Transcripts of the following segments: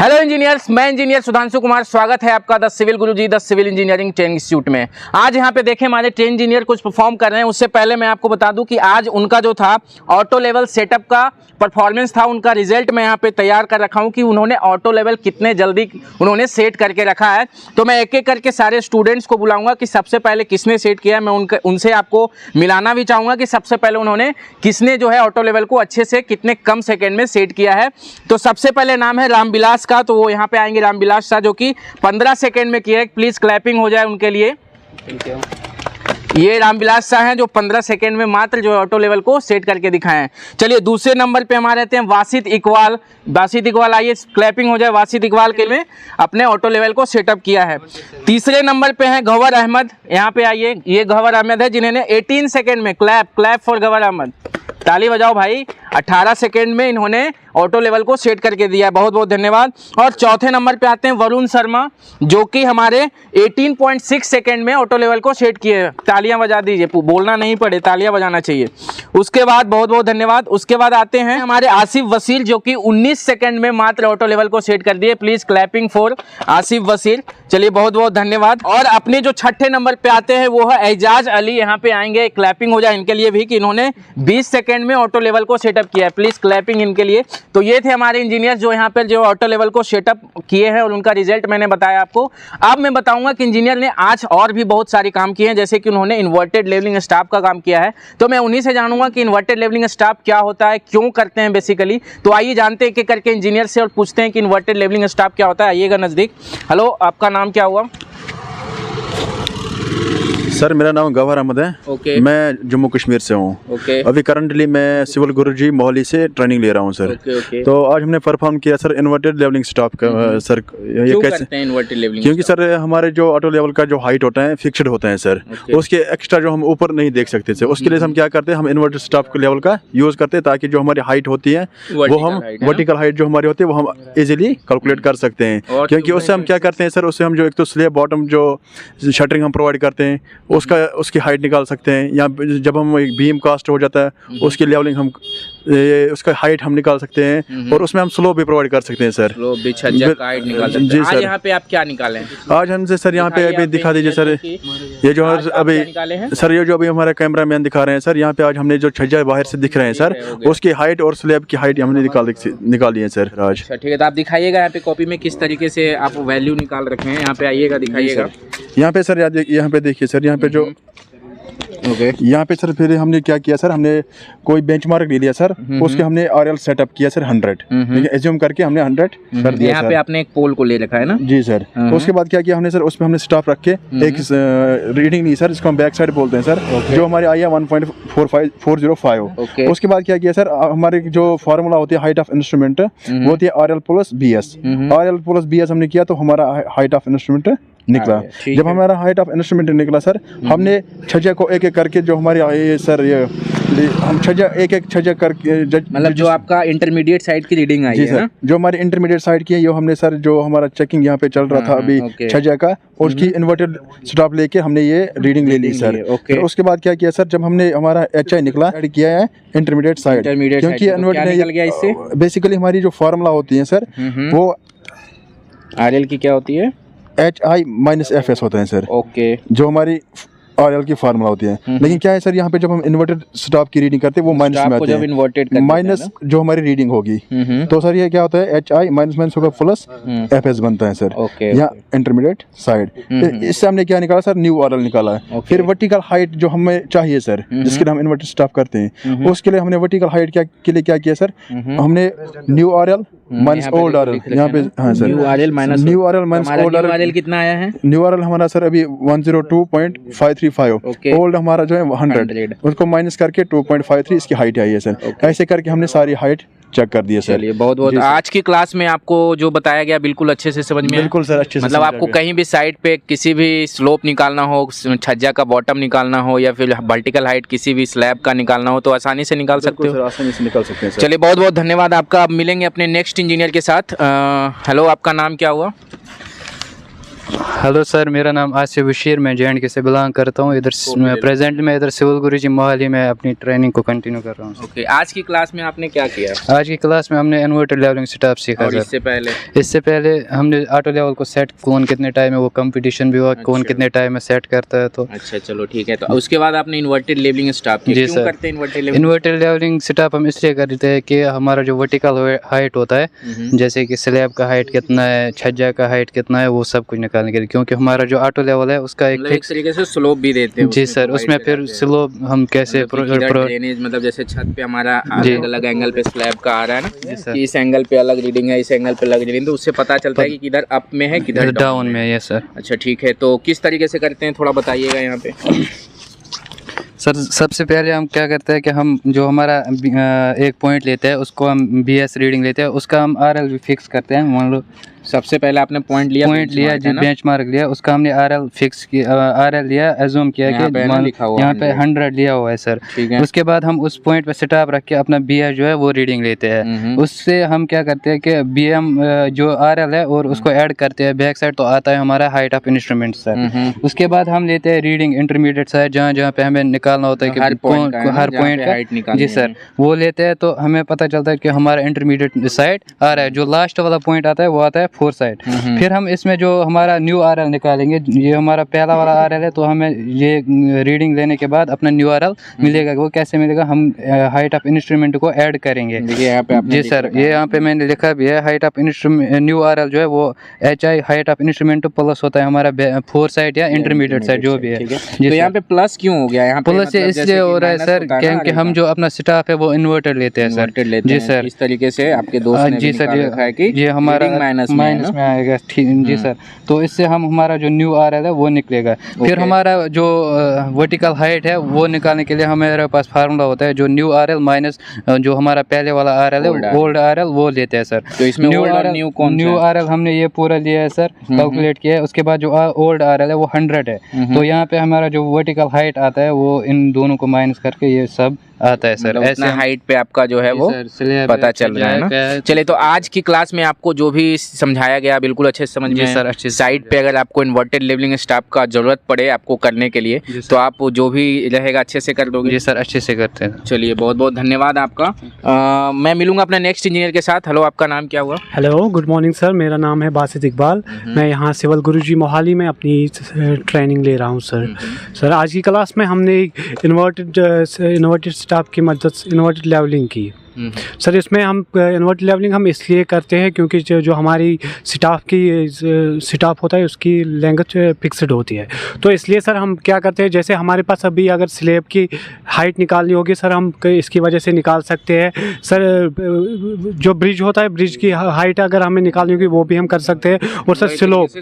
Hello engineers, मैं engineer Sudhanshu Kumar. स्वागत है आपका the civil Guruji the civil engineering training institute में। आज यहाँ पे देखें हमारे ट्रेन इंजीनियर कुछ परफॉर्म कर रहे हैं। उससे पहले मैं आपको बता दूं कि आज उनका जो था ऑटो लेवल सेटअप का परफॉर्मेंस था, उनका रिजल्ट मैं यहाँ पे तैयार कर रखा हूँ कि उन्होंने ऑटो लेवल कितने जल्दी उन्होंने सेट करके रखा है। तो मैं एक एक करके सारे स्टूडेंट्स को बुलाऊंगा कि सबसे पहले किसने सेट किया है। मैं उनसे आपको मिलाना भी चाहूँगा कि सबसे पहले उन्होंने किसने जो है ऑटो लेवल को अच्छे से कितने कम सेकेंड में सेट किया है। तो सबसे पहले नाम है रामविलास का, तो वो यहाँ पे आएंगे रामविलास शाह, जो कि 15 सेकेंड में किया है। प्लीज क्लैपिंग हो जाए उनके लिए। ये रामविलास शाह हैं जो 15 सेकेंड में मात्र जो ऑटो लेवल को सेट करके दिखाए हैं। चलिए दूसरे नंबर पे हमारे रहते हैं वासित इकबाल। वासित इकबाल, आइए क्लैपिंग हो जाए वासित इकबाल के लिए, अपने ऑटो लेवल को सेटअप किया है। तीसरे नंबर पे हैं गौहर अहमद। यहाँ पे आइए, ये गौहर अहमद है जिन्होंने 18 सेकेंड में क्लैप फॉर गौहर अहमद, ताली बजाओ भाई। 18 सेकेंड में इन्होंने ऑटो लेवल को सेट करके दिया है, बहुत बहुत धन्यवाद। और चौथे नंबर पे आते हैं वरुण शर्मा, जो कि हमारे 18.6 सेकेंड में ऑटो लेवल को सेट किए। तालियां बजा दीजिए, बोलना नहीं पड़े, तालियां बजाना चाहिए। उसके बाद बहुत बहुत धन्यवाद। उसके बाद आते हैं हमारे आसिफ वसील, जो कि 19 सेकेंड में मात्र ऑटो लेवल को सेट कर दिए। Please clapping for Asif Wasil. चलिए बहुत बहुत धन्यवाद। और अपने जो छठे नंबर पे आते हैं वो है एजाज अली। यहाँ पे आएंगे, क्लैपिंग हो जाए इनके लिए भी कि इन्होंने 20 सेकेंड में ऑटो लेवल को सेटअप किया है। प्लीज क्लैपिंग इनके लिए। तो ये थे हमारे इंजीनियर जो यहाँ पर जो ऑटो लेवल को सेटअप किए हैं और उनका रिजल्ट मैंने बताया आपको। अब मैं बताऊंगा कि इंजीनियर ने आज और भी बहुत सारे काम किए हैं, जैसे कि उन्होंने इन्वर्टेड लेवलिंग स्टाफ का काम किया है। तो मैं उन्हीं से जानूंगा कि इन्वर्टेड लेवलिंग स्टाफ क्या होता है, क्यों करते हैं बेसिकली। तो आइए जानते हैं एक एक करके इंजीनियर से और पूछते हैं कि इन्वर्टेड लेवलिंग स्टाफ क्या होता है। आइएगा नज़दीक। हेलो, आपका नाम क्या हुआ? सर मेरा नाम गौहर अहमद है। मैं जम्मू कश्मीर से हूँ। अभी करंटली मैं सिविल गुरुजी मोहाली से ट्रेनिंग ले रहा हूँ सर। तो आज हमने परफॉर्म किया सर इन्वर्टेड लेवलिंग स्टाफ का। सर ये कैसे इन्वर्टेड लेवलिंग? क्योंकि सर हमारे जो ऑटो लेवल का जो हाइट होता है फिक्स्ड होता है सर, उसके एक्स्ट्रा जो हम ऊपर नहीं देख सकते सर, उसके लिए हम क्या करते हैं, हम इन्वर्टेड स्टाफ लेवल का यूज़ करते हैं ताकि जो हमारी हाइट होती है वो हम वर्टिकल हाइट जो हमारी होती है वो हम इजीली कैलकुलेट कर सकते हैं। क्योंकि उससे हम क्या करते हैं सर, उससे हम जो एक तो स्लेब बॉटम जो शटरिंग हम प्रोवाइड करते हैं उसकी हाइट निकाल सकते हैं, या जब हम एक बीम कास्ट हो जाता है उसकी लेवलिंग हम उसका हाइट हम निकाल सकते हैं, और उसमें हम स्लोप भी प्रोवाइड कर सकते हैं सर। हाइट निकाल सकते हैं। आज यहाँ पे आप क्या निकाले? आज हमसे सर यहाँ पे अभी दिखा दीजिए सर, ये जो अभी सर ये जो अभी हमारे कैमरा मैन दिखा रहे हैं सर, यहाँ पे आज हमने जो छज्जा बाहर से दिख रहे हैं सर उसकी हाइट और स्लेब की हाइट हमने निकाली है सर आज। ठीक है, तो आप दिखाइएगा यहाँ पे कॉपी में किस तरीके से आप वैल्यू निकाल रखे हैं। यहाँ पे आइएगा, दिखाइएगा। यहाँ पे सर यहाँ पे देखिए सर, यहाँ पे जो यहाँ पे सर फिर हमने क्या किया सर, हमने कोई बेंचमार्क ले लिया सर, उसके हमने आरएल सेटअप किया सर 100, एज्यूम करके हमने 100 कर दिया। यहाँ पे आपने एक पोल को ले रखा है ना? जी सर। उसके बाद क्या किया हमने सर, उसमें हमने स्टाफ रख के एक रीडिंग ली सर, इसको हम बैक साइड बोलते हैं सर, जो हमारे आई है 1.405। उसके बाद क्या किया सर, हमारे जो फार्मूला होती है हाइट ऑफ इंस्ट्रूमेंट वो होती है RL + BS। RL + BS हमने किया तो हमारा हाइट ऑफ इंस्ट्रूमेंट निकला। जब हमारा हाइट ऑफ इंस्ट्रूमेंट निकला सर, हमने छज्जा को एक एक करके जो हमारी ये सर ये हम छज्जा एक एक छज्जा करके मतलब जो आपका इंटरमीडिएट साइड की रीडिंग आई है ना, जो हमारी इंटरमीडिएट साइड की है, ये हमने सर जो हमारा चेकिंग यहाँ पे चल रहा था अभी छज्जा का, उसकी इन्वर्टेड स्टॉप लेके हमने ये रीडिंग ले ली सर। फिर उसके बाद क्या किया सर, जब हमने हमारा HI निकला किया है इंटरमीडिएट साइड, क्योंकि इन्वर्टेड बेसिकली हमारी जो फार्मूला होती है सर वो RL की क्या होती है, HI - FS होता है सर। जो हमारी RL की फार्मूला होती है। लेकिन क्या है सर, यहाँ पे जब हम इन्वर्टेड स्टॉप की रीडिंग करते हैं वो माइनस में आते हैं, माइनस जो हमारी रीडिंग होगी। तो सर ये क्या होता है, HI माइनस होगा प्लस FS बनता है सर, यहाँ इंटरमीडिएट साइड। इससे हमने क्या निकाला सर, न्यू RL निकाला है। फिर वर्टिकल हाइट जो हमें चाहिए सर, जिसके लिए हम इन्वर्टेड स्टॉप करते हैं, उसके लिए हमने वर्टिकल हाइट के लिए क्या किया सर, हमने new RL minus old RL यहाँ पे, हाँ sir, new RL minus old RL कितना आया है? न्यू RL हमारा सर अभी 102.535, ओल्ड हमारा जो है 100, उसको माइनस करके 2.53 इसकी हाइट आई है सर। ऐसे करके हमने सारी हाइट चेक कर दिया सर। चलिए बहुत बहुत आज की क्लास में आपको जो बताया गया बिल्कुल अच्छे से समझ में आया? बिल्कुल सर, अच्छे से। मतलब आपको कहीं भी साइड पे किसी भी स्लोप निकालना हो, छज्जा का बॉटम निकालना हो, या फिर वर्टिकल हाइट किसी भी स्लैब का निकालना हो तो आसानी से निकाल सकते हो? आसानी से निकाल सकते हैं सर। चलिए बहुत बहुत धन्यवाद आपका। अब मिलेंगे अपने नेक्स्ट इंजीनियर के साथ। हेलो, आपका नाम क्या हुआ? हेलो सर, मेरा नाम आसिफ बशीर, मैं JNK से बिलोंग करता हूँ। इधर प्रेजेंट में इधर सिविल गुरुजी मोहाली में अपनी ट्रेनिंग को कंटिन्यू कर रहा हूँ। ओके, आज की क्लास में आपने क्या किया? आज की क्लास में हमने इन्वर्टर लेवलिंग सेटअप सीखा और सर। इससे पहले हमने ऑटो लेवल को सेट, कौन कितने टाइम में, वो कंपटीशन भी हुआ, कौन कितने टाइम में सेट करता है। तो अच्छा, चलो ठीक है। तो उसके बाद आपने इन्वर्टेड लेवलिंग स्टॉप किया। जी क्यों सर, करते हैं inverted levelling? Inverter levelling setup हम इसलिए करते हैं कि हमारा जो वर्टिकल हाइट होता है, जैसे कि स्लैब का हाइट कितना है, छज्जा का हाइट कितना है, वो सब कुछ निकालने के लिए, क्योंकि हमारा जो ऑटो लेवल है उसका एक फिक्स तरीके से स्लोप भी देते हैं। जी सर, उसमें फिर स्लोप हम कैसे ड्रेनेज, मतलब जैसे छत पे हमारा अलग अलग एंगल पे स्लैब का आ रहा है ना, इस एंगल पे अलग रीडिंग है, इस एंगल पे अलग रीडिंग, तो उससे पता चलता है कि किधर अप में है, किधर डाउन में है। सर अच्छा ठीक है, तो किस तरीके से करते हैं थोड़ा बताइएगा यहाँ पे। सर, सबसे पहले हम क्या करते हैं कि हम जो हमारा एक पॉइंट लेते हैं उसको हम BS रीडिंग लेते हैं, उसका हम RL भी फिक्स करते हैं। मान लो सबसे पहले आपने पॉइंट लिया जी, बेंचमार्क लिया, उसका हमने RL फिक्स किया, RL लिया, एज्यूम किया कि यहाँ पे 100 लिया हुआ है सर। उसके बाद हम उस पॉइंट पे स्टॉप रख के अपना BS जो है वो रीडिंग लेते हैं। उससे हम क्या करते हैं कि BM जो RL है और उसको ऐड करते हैं बैक साइड, तो आता है हमारा हाइट ऑफ इंस्ट्रूमेंट सर। उसके बाद हम लेते हैं रीडिंग इंटरमीडिएट साइड, जहाँ जहाँ पे हमें निकालना होता है कि हर पॉइंट का। जी सर, वो लेते हैं, तो हमें पता चलता है कि हमारा इंटरमीडिएट साइड आ रहा है। जो लास्ट वाला पॉइंट आता है वो आता है 4 साइड। फिर हम इसमें जो हमारा न्यू RL निकालेंगे, ये हमारा पहला वाला RL है, तो हमें ये रीडिंग लेने के बाद अपना न्यू RL मिलेगा। वो कैसे मिलेगा? हम हाइट ऑफ इंस्ट्रूमेंट को ऐड करेंगे। जी सर, ये यहाँ पे मैंने लिखा भी है, height of instrument new RL जो है वो HI height of instrument plus होता है हमारा 4 साइड या इंटरमीडिएट साइड जो भी है। तो यहाँ पे प्लस क्यों हो गया? यहाँ पे प्लस इसलिए हो रहा है सर क्योंकि हम जो अपना स्टाफ है वो इन्वर्टर लेते हैं सर। जी सर, इस तरीके से आपके दोस्त ने जी सर, ये हमारा माइनस में आएगा। ठीक जी सर, तो इससे हम हमारा जो न्यू RL है वो निकलेगा। फिर हमारा जो वर्टिकल हाइट है वो निकालने के लिए हमारे पास फार्मूला होता है, जो न्यू RL माइनस जो हमारा पहले वाला RL है, ओल्ड RL, वो लेते हैं सर। तो इसमें न्यू RL हमने ये पूरा लिया है सर, कैलकुलेट किया है। उसके बाद जो ओल्ड RL है वो 100 है, तो यहाँ पे हमारा जो वर्टिकल हाइट आता है वो इन दोनों को माइनस करके ये सब आता है सर। ऐसे हाइट पे आपका जो है वो पता चल रहा है ना। चलिए, तो आज की क्लास में आपको जो भी समझाया गया बिल्कुल अच्छे से समझ में सर। अच्छे साइड पे अगर आपको इन्वर्टेड लेवलिंग स्टॉप का जरूरत पड़े आपको करने के लिए, तो आप जो भी रहेगा अच्छे से कर दोगे। जी सर, अच्छे से करते हैं। चलिए, बहुत बहुत धन्यवाद आपका। मैं मिलूंगा अपने नेक्स्ट इंजीनियर के साथ। हेलो, आपका नाम क्या हुआ? हेलो, गुड मॉर्निंग सर, मेरा नाम है बासित इकबाल। मैं यहाँ सिविल गुरुजी मोहाली में अपनी ट्रेनिंग ले रहा हूँ सर। सर, आज की क्लास में हमने इन्वर्टेड स्टॉप की मदद से इन्वर्टेड लेवलिंग की। सर, इसमें हम इन्वर्टेड लेवलिंग हम इसलिए करते हैं क्योंकि जो हमारी स्टाफ होता है उसकी लेंथ फिक्स्ड होती है, तो इसलिए सर हम क्या करते हैं, जैसे हमारे पास अभी अगर स्लैब की हाइट निकालनी होगी सर, हम इसकी वजह से निकाल सकते हैं सर। जो ब्रिज होता है, ब्रिज की हाइट अगर हमें निकालनी होगी वो भी हम कर सकते हैं। और सर स्लोप,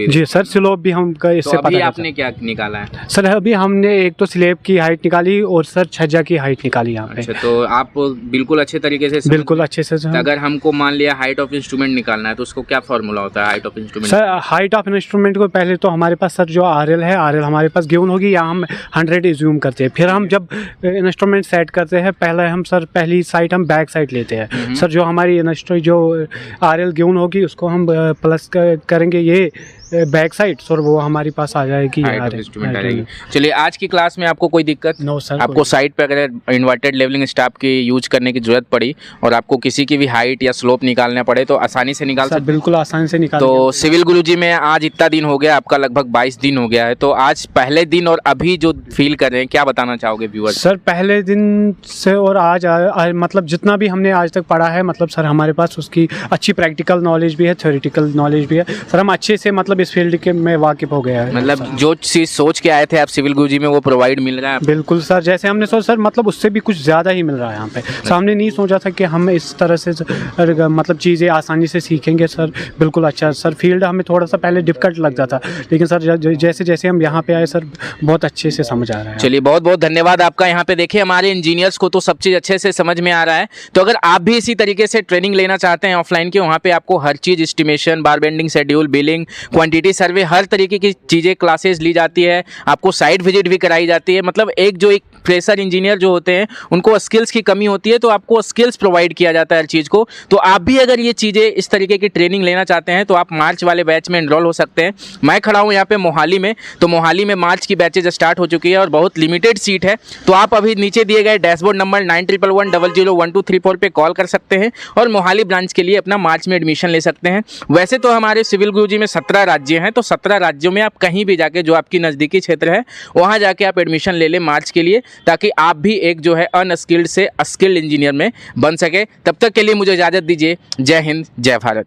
जी सर, स्लोप भी हम इससे पता। आपने क्या निकाला है सर? अभी हमने एक तो स्लैब की हाइट निकाली और सर छज्जा की हाइट निकाली यहाँ पे। तो आप बिल्कुल अच्छे तरीके से बिल्कुल अच्छे से। अगर हमको मान लिया हाइट ऑफ इंस्ट्रूमेंट निकालना है तो उसको क्या फॉर्मूला होता है height of instrument? Sir, height of instrument को पहले तो हमारे पास सर जो RL है, RL हमारे पास गिवन होगी, या हम 100 एज्यूम करते हैं। फिर हम जब इंस्ट्रूमेंट सेट करते हैं, पहली साइड हम बैक साइड लेते हैं सर। जो हमारी जो RL गिवन होगी उसको हम प्लस करेंगे ये बैक साइड, सर वो हमारी पास आ जाएगी। चलिए, आज की क्लास में आपको कोई दिक्कत? No sir. आपको साइड पे अगर इन्वर्टेड लेवलिंग स्टॉप की यूज करने की जरूरत पड़ी और आपको किसी की भी हाइट या स्लोप निकालना पड़े तो आसानी से निकाल सकते? बिल्कुल आसानी से निकाल। तो सिविल गुरुजी में आज इतना दिन हो गया, आपका लगभग 22 दिन हो गया है, तो आज पहले दिन और अभी जो फील कर रहे हैं, क्या बताना चाहोगे व्यूअर्स? सर, पहले दिन से और आज मतलब जितना भी हमने आज तक पढ़ा है, मतलब सर हमारे पास उसकी अच्छी प्रैक्टिकल नॉलेज भी है, थ्योरेटिकल नॉलेज भी है सर। हम अच्छे से मतलब इस फील्ड के में वाकिफ हो गया है। मतलब जो चीज सोच के आए थे आप सिविल गुरुजी में वो प्रोवाइड मिल रहा है? बिल्कुल सर, जैसे हमने सोचा सर, मतलब उससे भी कुछ ज़्यादा ही मिल रहा है यहाँ पे। सामने नहीं सोचा था कि हम इस तरह से मतलब चीज़ें आसानी से सीखेंगे सर। बिल्कुल अच्छा सर, फील्ड हमें थोड़ा सा पहले डिफिकल्ट लगता था, लेकिन सर जैसे जैसे हम यहाँ पे आए सर, बहुत अच्छे से समझ आ रहा है। चलिए, बहुत बहुत धन्यवाद आपका। यहाँ पे देखिए, हमारे इंजीनियर्स को तो सब चीज़ अच्छे से समझ में आ रहा है। तो अगर आप भी इसी तरीके से ट्रेनिंग लेना चाहते हैं ऑफलाइन की, वहाँ पे आपको हर चीज़, estimation, bar bending, schedule, billing, quantity survey, हर तरीके की चीज़ें क्लासेस ली जाती है, आपको साइट विजिट भी कराई जाती है। मतलब एक फ्रेशर इंजीनियर जो होते हैं उनको स्किल्स की कमी होती है, तो आपको स्किल्स प्रोवाइड किया जाता है हर चीज़ को। तो आप भी अगर ये चीज़ें इस तरीके की ट्रेनिंग लेना चाहते हैं तो आप मार्च वाले बैच में एनरोल हो सकते हैं। मैं खड़ा हूँ यहाँ पे मोहाली में, तो मोहाली में मार्च की बैचेज स्टार्ट हो चुकी है और बहुत लिमिटेड सीट है। तो आप अभी नीचे दिए गए डैशबोर्ड नंबर 9111001234 पे कॉल कर सकते हैं और मोहाली ब्रांच के लिए अपना मार्च में एडमिशन ले सकते हैं। वैसे तो हमारे सिविल गुरुजी में 17 राज्य हैं, तो 17 राज्यों में आप कहीं भी जाके, जो आपकी नज़दीकी क्षेत्र है वहाँ जाके आप एडमिशन ले लें मार्च के लिए, ताकि आप भी एक जो है अनस्किल्ड से स्किल्ड इंजीनियर में बन सके। तब तक के लिए मुझे इजाज़त दीजिए। जय हिंद, जय भारत।